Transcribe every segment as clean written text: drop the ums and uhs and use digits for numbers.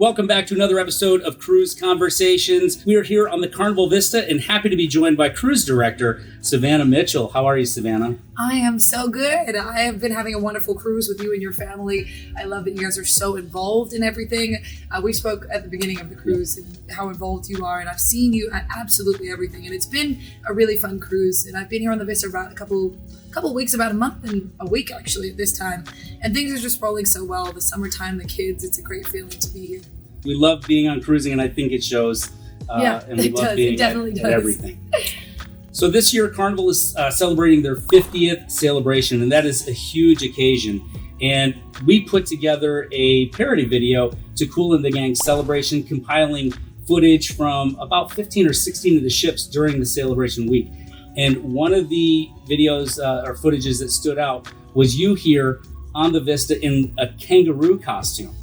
Welcome back to another episode of Cruise Conversations. We are here on the Carnival Vista and happy to be joined by Cruise Director Savannah Mitchell. How are you, Savannah? I am so good. I have been having a wonderful cruise with you and your family. I love that you guys are so involved in everything. We spoke at the beginning of the cruise and how involved you are, and I've seen you at absolutely everything. And it's been a really fun cruise. And I've been here on the Vista about a couple weeks, about a month and a week actually at this time. And things are just rolling so well. The summertime, the kids, it's a great feeling to be here. We love being on cruising, and I think it shows. And we love being at everything. So this year, Carnival is celebrating their 50th celebration, and that is a huge occasion. And we put together a parody video to Kool and the Gang's celebration, compiling footage from about 15 or 16 of the ships during the celebration week. And one of the videos or footages that stood out was you here on the Vista in a kangaroo costume.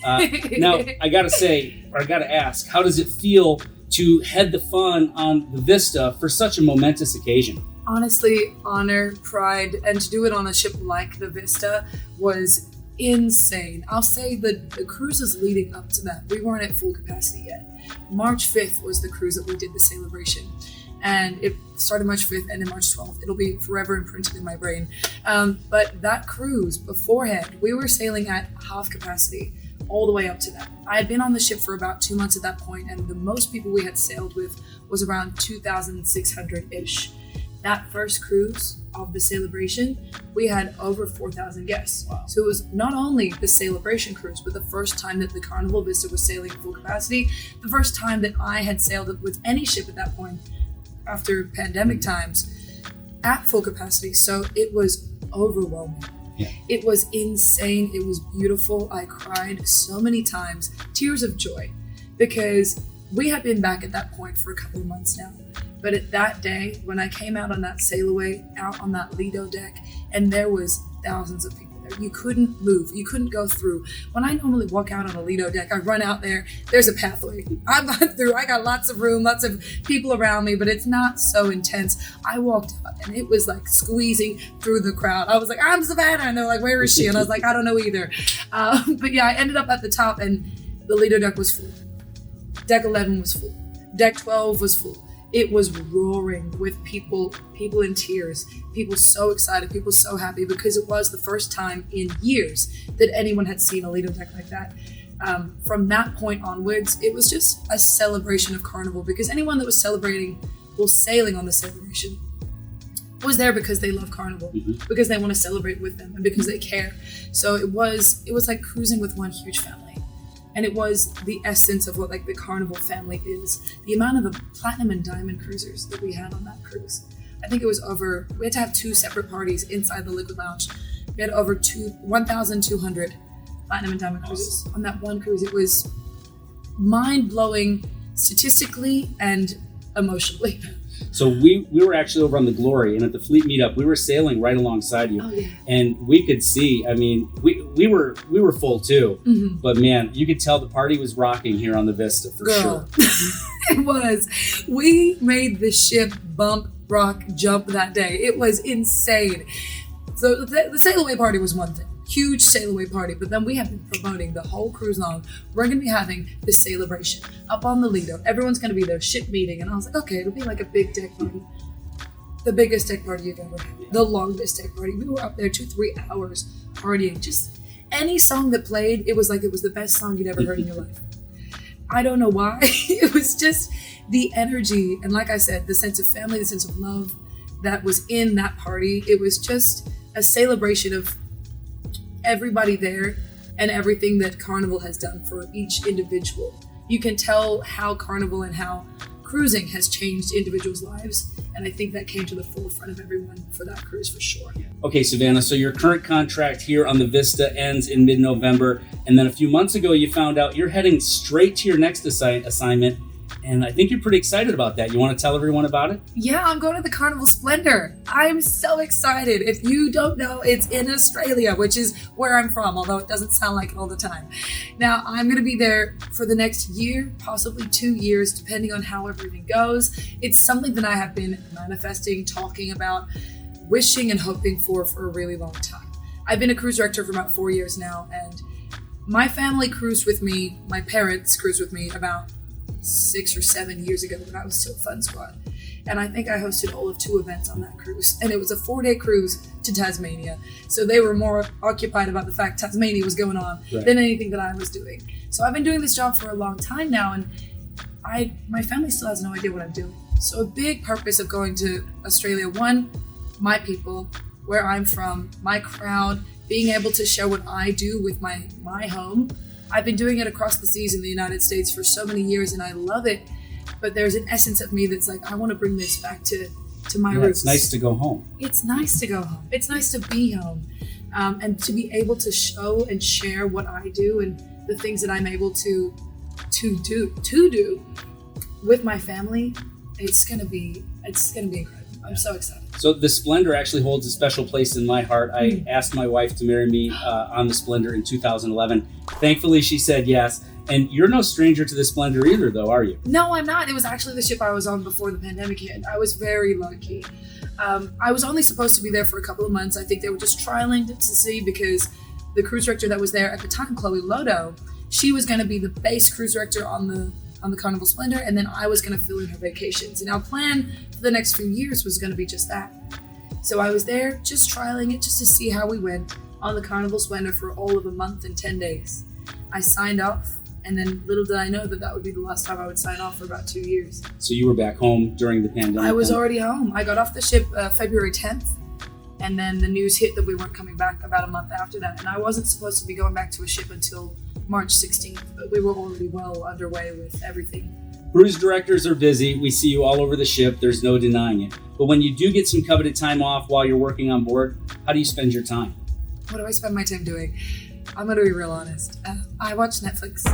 Now, I gotta ask, how does it feel to head the fun on the Vista for such a momentous occasion? Honestly, honor, pride, and to do it on a ship like the Vista was insane. I'll say that the cruises leading up to that, we weren't at full capacity yet. March 5th was the cruise that we did the celebration. And it started March 5th, ended March 12th. It'll be forever imprinted in my brain. But that cruise beforehand, we were sailing at half capacity all the way up to that. I had been on the ship for about 2 months at that point, and the most people we had sailed with was around 2,600-ish. That first cruise of the celebration, we had over 4,000 guests. Wow. So it was not only the celebration cruise, but the first time that the Carnival Vista was sailing full capacity, the first time that I had sailed with any ship at that point after pandemic times at full capacity. So it was overwhelming. Yeah. It was insane. It was beautiful. I cried so many times, tears of joy, because we had been back at that point for a couple of months now. But at that day, when I came out on that sail away, out on that Lido deck, and there was thousands of people there, you couldn't move, you couldn't go through. When I normally walk out on a Lido deck, I run out there, there's a pathway. I've gone through, I got lots of room, lots of people around me, but it's not so intense. I walked out and it was like squeezing through the crowd. I was like, I'm Savannah, and they're like, where is she? And I was like, I don't know either. But yeah, I ended up at the top and the Lido deck was full. Deck 11 was full. Deck 12 was full. It was roaring with people in tears, people so excited, people so happy, because it was the first time in years that anyone had seen a Lido deck like that. From that point onwards, it was just a celebration of Carnival, because anyone that was sailing on the celebration was there because they love Carnival, because they want to celebrate with them and because they care. So it was like cruising with one huge family. And it was the essence of what like the Carnival family is. The amount of the platinum and diamond cruisers that we had on that cruise. I think it was we had to have 2 separate parties inside the Liquid Lounge. We had over 1,200 platinum and diamond cruises on that one cruise. It was mind-blowing statistically and emotionally. So we were actually over on the Glory, and at the fleet meetup, we were sailing right alongside you. Oh, yeah. And we could see, I mean, we were full too, but man, you could tell the party was rocking here on the Vista for sure. It was. We made the ship bump, rock, jump that day. It was insane. So the sail away party was one thing. Huge sail away party, but then we have been promoting the whole cruise long. We're going to be having the celebration up on the Lido. Everyone's going to be there, ship meeting. And I was like, okay, it'll be like a big deck party. The biggest deck party you've ever had. The longest deck party. We were up there 2-3 hours partying. Just any song that played, it was the best song you'd ever heard in your life. I don't know why. It was just the energy. And like I said, the sense of family, the sense of love that was in that party. It was just a celebration of everybody there and everything that Carnival has done for each individual. You can tell how Carnival and how cruising has changed individuals' lives, and I think that came to the forefront of everyone for that cruise for sure. Okay, Savannah, so your current contract here on the Vista ends in mid-November, and then a few months ago you found out you're heading straight to your next assignment, and I think you're pretty excited about that. You want to tell everyone about it? Yeah, I'm going to the Carnival Splendor. I'm so excited. If you don't know, it's in Australia, which is where I'm from, although it doesn't sound like it all the time. Now, I'm going to be there for the next year, possibly 2 years, depending on how everything goes. It's something that I have been manifesting, talking about, wishing and hoping for a really long time. I've been a cruise director for about 4 years now, and my family cruised with me, my parents cruised with me about 6 or 7 years ago when I was still Fun Squad. And I think I hosted all of 2 events on that cruise. And it was a 4-day cruise to Tasmania. So they were more occupied about the fact Tasmania was going on than anything that I was doing. So I've been doing this job for a long time now, and my family still has no idea what I'm doing. So a big purpose of going to Australia, one, my people, where I'm from, my crowd, being able to share what I do with my home. I've been doing it across the seas in the United States for so many years, and I love it. But there's an essence of me that's like, I want to bring this back to my roots. It's nice to go home. It's nice to go home. It's nice to be home. And to be able to show and share what I do and the things that I'm able to do with my family, it's gonna be incredible. I'm so excited. So the Splendor actually holds a special place in my heart. I asked my wife to marry me on the Splendor in 2011. Thankfully, she said yes. And you're no stranger to the Splendor either, though, are you? No, I'm not. It was actually the ship I was on before the pandemic hit. I was very lucky. I was only supposed to be there for a couple of months. I think they were just trialing to see, because the cruise director that was there at the time, Chloe Lodo, she was going to be the base cruise director on the Carnival Splendor, and then I was going to fill in her vacations. And our plan for the next few years was going to be just that. So I was there just trialing it just to see how we went on the Carnival Splendor for all of a month and 10 days. I signed off. And then little did I know that would be the last time I would sign off for about 2 years. So you were back home during the pandemic? I was already home. I got off the ship February 10th. And then the news hit that we weren't coming back about a month after that. And I wasn't supposed to be going back to a ship until March 16th. But we were already well underway with everything. Cruise directors are busy. We see you all over the ship. There's no denying it. But when you do get some coveted time off while you're working on board, how do you spend your time? What do I spend my time doing? I'm going to be real honest. I watch Netflix.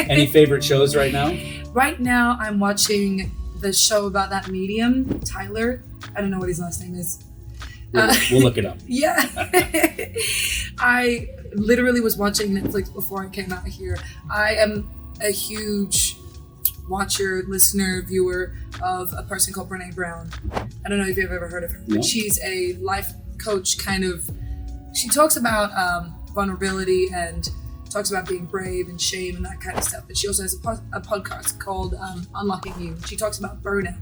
Any favorite shows right now? Right now, I'm watching the show about that medium, Tyler. I don't know what his last name is. We'll look it up. Yeah. I literally was watching Netflix before I came out here. I am a huge watcher, listener, viewer of a person called Brene Brown. I don't know if you've ever heard of her, but she's a life coach kind of. She talks about vulnerability and talks about being brave and shame and that kind of stuff. But she also has a podcast called Unlocking You. She talks about burnout.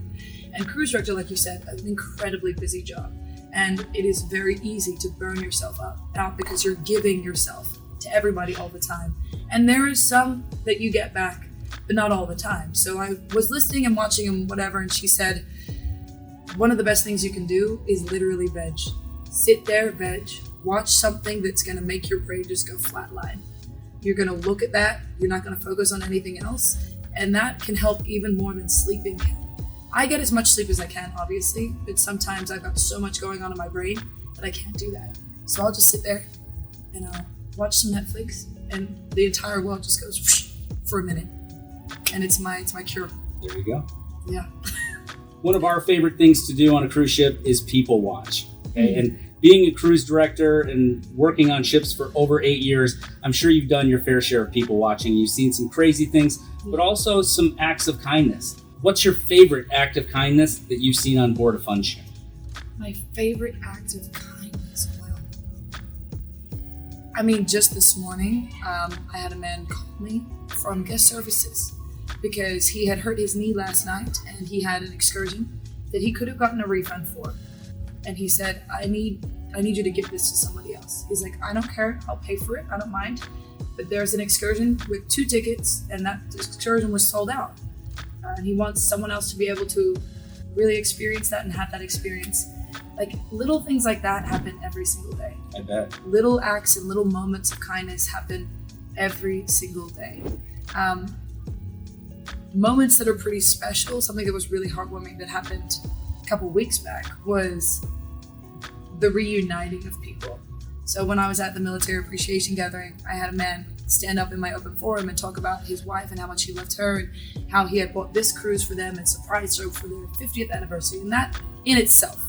And cruise director, like you said, an incredibly busy job. And it is very easy to burn yourself out because you're giving yourself to everybody all the time. And there is some that you get back, but not all the time. So I was listening and watching and whatever, and she said, one of the best things you can do is literally veg. Sit there, veg. Watch something that's going to make your brain just go flatline. You're going to look at that. You're not going to focus on anything else. And that can help even more than sleeping can. I get as much sleep as I can, obviously, but sometimes I've got so much going on in my brain that I can't do that. So I'll just sit there and I'll watch some Netflix, and the entire world just goes whoosh for a minute. And it's my cure. There you go. Yeah. One of our favorite things to do on a cruise ship is people watch. Okay? And being a cruise director and working on ships for over 8 years, I'm sure you've done your fair share of people watching. You've seen some crazy things, but also some acts of kindness. What's your favorite act of kindness that you've seen on board a fun ship? My favorite act of kindness? Well, I mean, just this morning, I had a man call me from guest services because he had hurt his knee last night and he had an excursion that he could have gotten a refund for. And he said, I need you to give this to somebody else. He's like, I don't care. I'll pay for it. I don't mind. But there's an excursion with 2 tickets and that excursion was sold out. And he wants someone else to be able to really experience that and have that experience. Like little things like that happen every single day. I bet. Little acts and little moments of kindness happen every single day. Moments that are pretty special, something that was really heartwarming that happened a couple weeks back was the reuniting of people. So when I was at the military appreciation gathering, I had a man stand up in my open forum and talk about his wife and how much he loved her and how he had bought this cruise for them and surprised her for their 50th anniversary. And that in itself,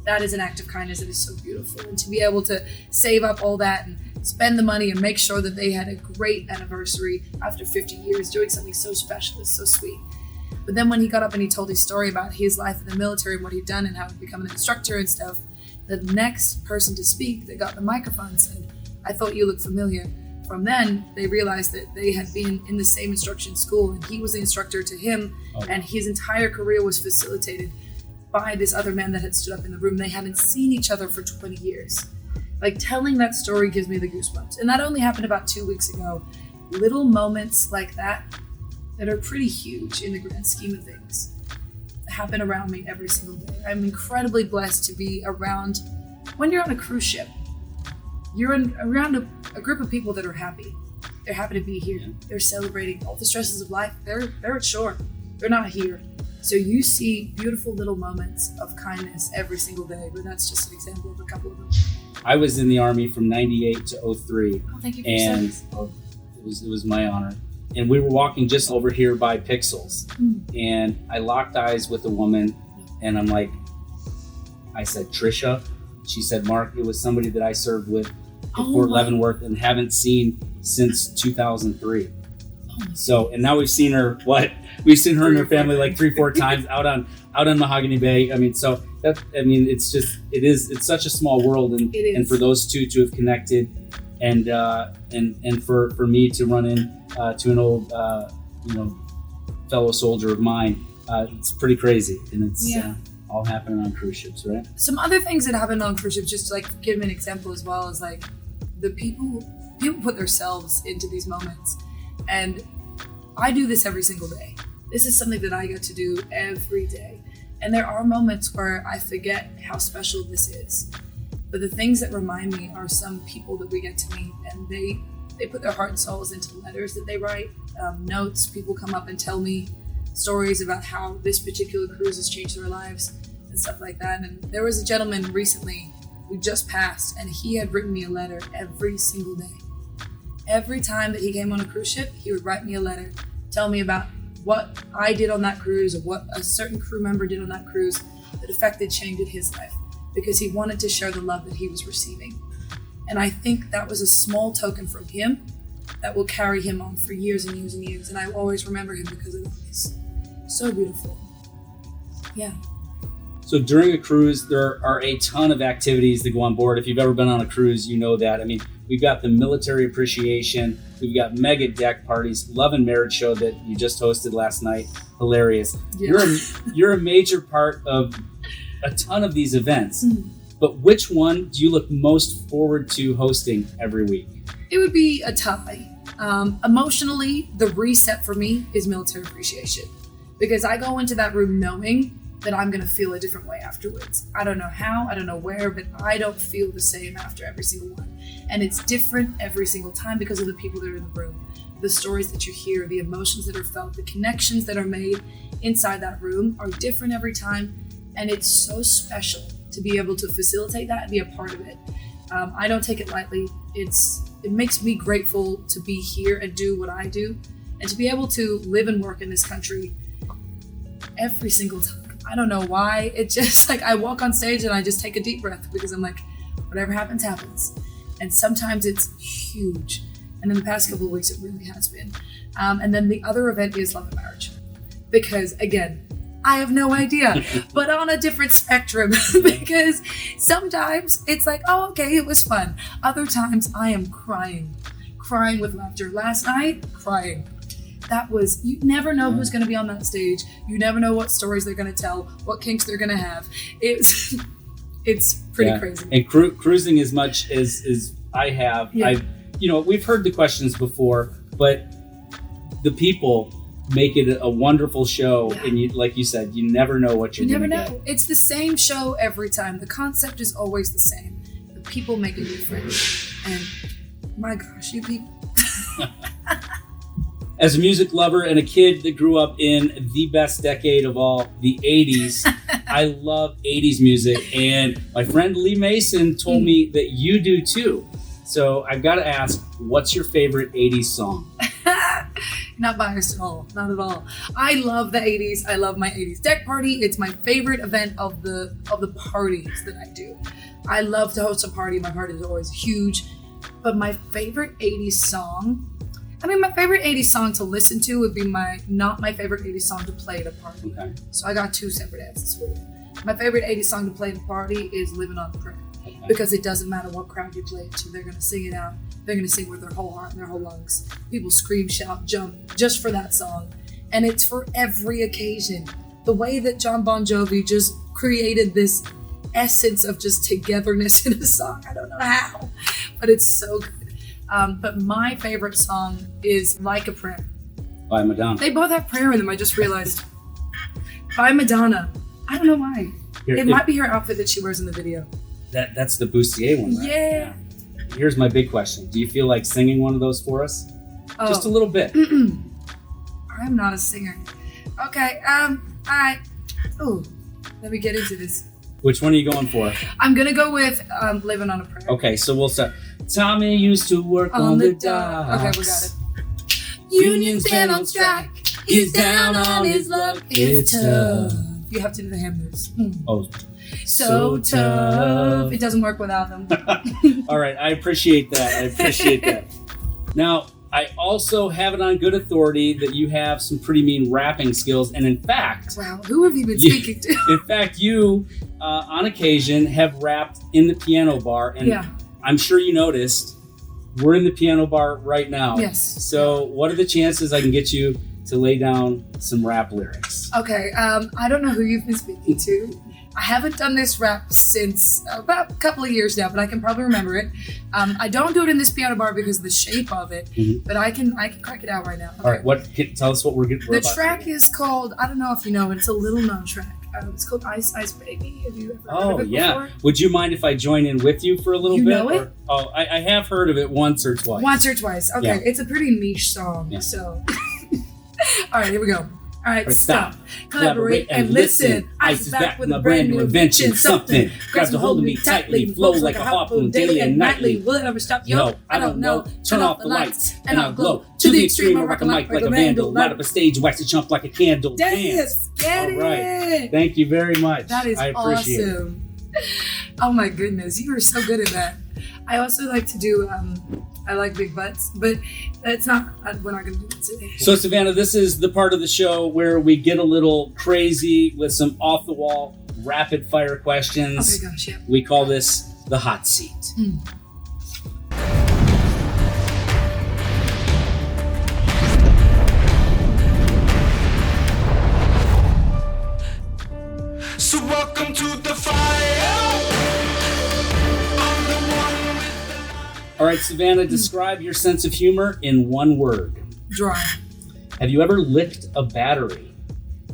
that is an act of kindness that is so beautiful. And to be able to save up all that and spend the money and make sure that they had a great anniversary after 50 years doing something so special is so sweet. But then when he got up and he told his story about his life in the military and what he'd done and how he'd become an instructor and stuff, the next person to speak that got the microphone said, I thought you looked familiar. from then, they realized that they had been in the same instruction school, and he was the instructor to him, and his entire career was facilitated by this other man that had stood up in the room. They hadn't seen each other for 20 years. Like, telling that story gives me the goosebumps. And that only happened about 2 weeks ago. Little moments like that are pretty huge in the grand scheme of things happen around me every single day. I'm incredibly blessed to be around, when you're on a cruise ship, you're around a group of people that are happy. They're happy to be here. They're celebrating all the stresses of life. They're at shore. They're not here. So you see beautiful little moments of kindness every single day, but that's just an example of a couple of them. I was in the Army from 98 to 03. Oh, thank you for your service. It was my honor. And we were walking just over here by Pixels. And I locked eyes with a woman, and I'm like, I said, Trisha. She said, Mark. It was somebody that I served with at Fort Leavenworth and haven't seen since 2003. So, and now we've seen her, we've seen her and her family like 3-4 times out on Mahogany Bay. I mean, so it's such a small world, and for those two to have connected, and for me to run in to an old fellow soldier of mine, it's pretty crazy, and it's all happening on cruise ships, right? Some other things that happen on cruise ships, just to like give an example as well, is like the people put themselves into these moments. And I do this every single day. This is something that I get to do every day. And there are moments where I forget how special this is. But the things that remind me are some people that we get to meet, and they put their heart and souls into letters that they write, notes. People come up and tell me stories about how this particular cruise has changed their lives and stuff like that. And there was a gentleman recently who just passed, and he had written me a letter every single day. Every time that he came on a cruise ship, he would write me a letter, tell me about what I did on that cruise or what a certain crew member did on that cruise that affected, changed his life, because he wanted to share the love that he was receiving. And I think that was a small token from him that will carry him on for years and years and years. And I will always remember him because of this. So beautiful. Yeah. So during a cruise, there are a ton of activities that go on board. If you've ever been on a cruise, you know that. I mean, we've got the military appreciation. We've got mega deck parties, love and marriage show that you just hosted last night. Hilarious. Yeah. You're a major part of a ton of these events. But which one do you look most forward to hosting every week? It would be a tie. Emotionally, the reset for me is military appreciation, because I go into that room knowing that I'm going to feel a different way afterwards. I don't know how, I don't know where, but I don't feel the same after every single one. And it's different every single time because of the people that are in the room, the stories that you hear, the emotions that are felt, the connections that are made inside that room are different every time. And it's so special to be able to facilitate that and be a part of it. I don't take it lightly. It makes me grateful to be here and do what I do, and to be able to live and work in this country every single time. I don't know why. It just like I walk on stage and I just take a deep breath, because I'm like, whatever happens, happens. And sometimes it's huge. And in the past couple of weeks, it really has been. And then the other event is love and marriage, because again, I have no idea, but on a different spectrum, because sometimes it's like, oh, okay, it was fun. Other times I am crying with laughter. Last night, crying. That was, you never know who's going to be on that stage. You never know what stories they're going to tell, what kinks they're going to have. It's pretty crazy. And cruising as much as I have, we've heard the questions before, but the people make it a wonderful show. And you, like you said, you never know what you're going to get. You never know. It's the same show every time. The concept is always the same. The people make it different. And my gosh, you people. As a music lover and a kid that grew up in the best decade of all, the 80s, I love 80s music. And my friend Lee Mason told me that you do too. So I've got to ask, what's your favorite 80s song? Not biased at all. Not at all. I love the 80s. I love my 80s deck party. It's my favorite event of the parties that I do. I love to host a party. My party is always huge. But my favorite 80s song, my favorite 80s song to listen to would be not my favorite 80s song to play at a party. Okay. So I got two separate answers for you. My favorite 80s song to play at a party is Living on a Prayer. because it doesn't matter what crowd you play it to. They're going to sing it out. They're going to sing with their whole heart and their whole lungs. People scream, shout, jump just for that song. And it's for every occasion. The way that John Bon Jovi just created this essence of just togetherness in a song. I don't know how, but it's so good. But my favorite song is Like a Prayer by Madonna. They both have prayer in them, I just realized. By Madonna. I don't know why. It might be her outfit that she wears in the video. That's the bustier one, right? Yeah. Here's my big question. Do you feel like singing one of those for us? Oh. Just a little bit. I'm not a singer. Okay, oh, let me get into this. Which one are you going for? I'm gonna go with Living on a Prayer. Okay, so we'll start. Tommy used to work on the docks. Okay, we got it. Union's been on strike. He's down on his luck. It's tough. You have to do the hand moves. Oh, so tough. It doesn't work without them. All right, I appreciate that. Now, I also have it on good authority that you have some pretty mean rapping skills, and in fact... Wow, who have you been speaking to? In fact, you, on occasion, have rapped in the piano bar, and I'm sure you noticed, we're in the piano bar right now. Yes. So what are the chances I can get you to lay down some rap lyrics? Okay, I don't know who you've been speaking to. I haven't done this rap since about a couple of years now, but I can probably remember it. I don't do it in this piano bar because of the shape of it, but I can crack it out right now. Okay. All right, tell us what we're about. The track is called, I don't know if you know it, it's a little known track. It's called Ice Ice Baby. Have you ever heard of it before? Would you mind if I join in with you for a little bit? You know it? I have heard of it once or twice. Okay. Yeah. It's a pretty niche song, so. All right, here we go. All right, stop, collaborate, and listen. Ice is back with a brand new invention. Something grabs a hold of me tightly, flows like a harpoon daily and nightly. Will it ever stop? Yo, I don't know. Turn off the lights and I'll glow to the extreme. I rock a mic like a vandal. Light up a stage, wax a chump like a candle. Dance, get it. All right, thank you very much. That is awesome. Oh my goodness, you are so good at that. I also like to do, I like big butts, but it's not, we're not going to do it today. So Savannah, this is the part of the show where we get a little crazy with some off-the-wall rapid fire questions. Oh my gosh, yeah. We call this the hot seat. So welcome to the fire. All right, Savannah, describe your sense of humor in one word. Dry. Have you ever licked a battery?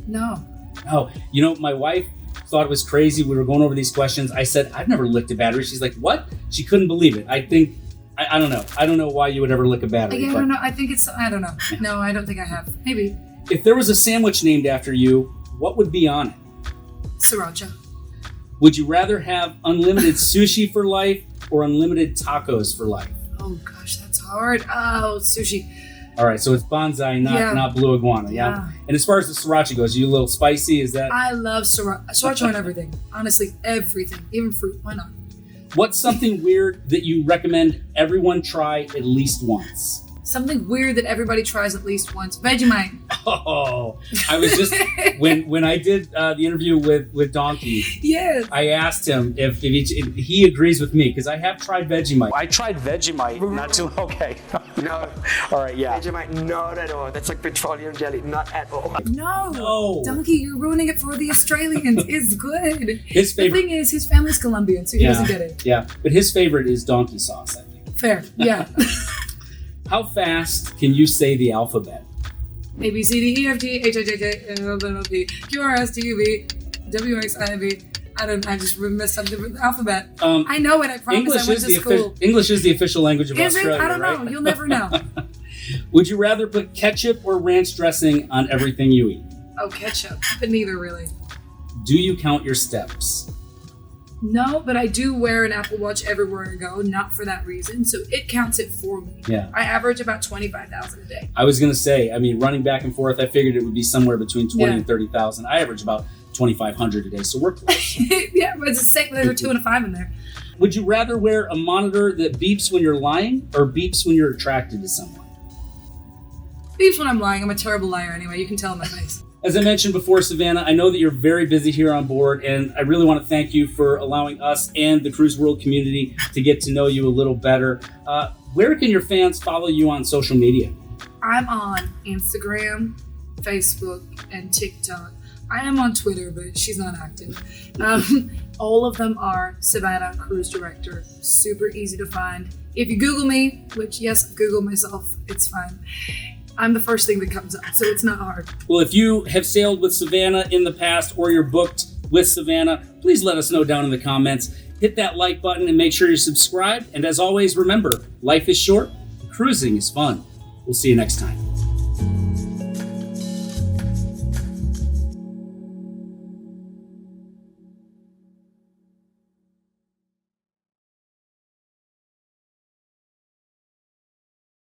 No. Oh, you know, my wife thought it was crazy. We were going over these questions. I said, I've never licked a battery. She's like, what? She couldn't believe it. I think, I don't know. I don't know why you would ever lick a battery. Yeah, I don't know. I think it's, I don't know. No, I don't think I have. Maybe. If there was a sandwich named after you, what would be on it? Sriracha. Would you rather have unlimited sushi for life or unlimited tacos for life? Oh gosh, that's hard. Oh, sushi. All right, so it's bonsai, not blue iguana, yeah? And as far as the sriracha goes, are you a little spicy? Is that? I love sriracha on everything. Honestly, everything, even fruit. Why not? What's something weird that you recommend everyone try at least once? Something weird that everybody tries at least once. Vegemite. Oh, I was just when I did the interview with Donkey. Yes. I asked him if he agrees with me because I have tried Vegemite. I tried Vegemite, not too okay. No. All right, yeah. Vegemite, not at all. That's like petroleum jelly, not at all. No. Donkey, you're ruining it for the Australians. It's good. His favorite. The thing is, his family's Colombian, so he doesn't get it. Yeah, but his favorite is donkey sauce, I think. Fair. Yeah. How fast can you say the alphabet? A, B, C, D, E, F, G, H, I, J, K, L, M, N, O, P, Q, R, S, T, U, V, W, X, I, V. I just messed up the alphabet. I know it, I promise. I went to school. English is the official language of Australia, I don't know. Right? You'll never know. Would you rather put ketchup or ranch dressing on everything you eat? Oh, ketchup. But neither, really. Do you count your steps? No, but I do wear an Apple Watch everywhere I go, not for that reason. So it counts it for me. Yeah. I average about 25,000 a day. I was going to say, I mean, running back and forth, I figured it would be somewhere between 20 and 30,000. I average about 2,500 a day, so we're close. Yeah, but it's the same. There's a 2 and a 5 in there. Would you rather wear a monitor that beeps when you're lying or beeps when you're attracted to someone? Beeps when I'm lying. I'm a terrible liar anyway. You can tell in my face. As I mentioned before, Savannah, I know that you're very busy here on board, and I really want to thank you for allowing us and the Cruise World community to get to know you a little better. Where can your fans follow you on social media? I'm on Instagram, Facebook, and TikTok. I am on Twitter, but she's not active. All of them are Savannah Cruise Director. Super easy to find. If you Google me, which yes, I Google myself, it's fine. I'm the first thing that comes up, so it's not hard. Well, if you have sailed with Savannah in the past or you're booked with Savannah, please let us know down in the comments. Hit that like button and make sure you're subscribed. And as always, remember, life is short, cruising is fun. We'll see you next time.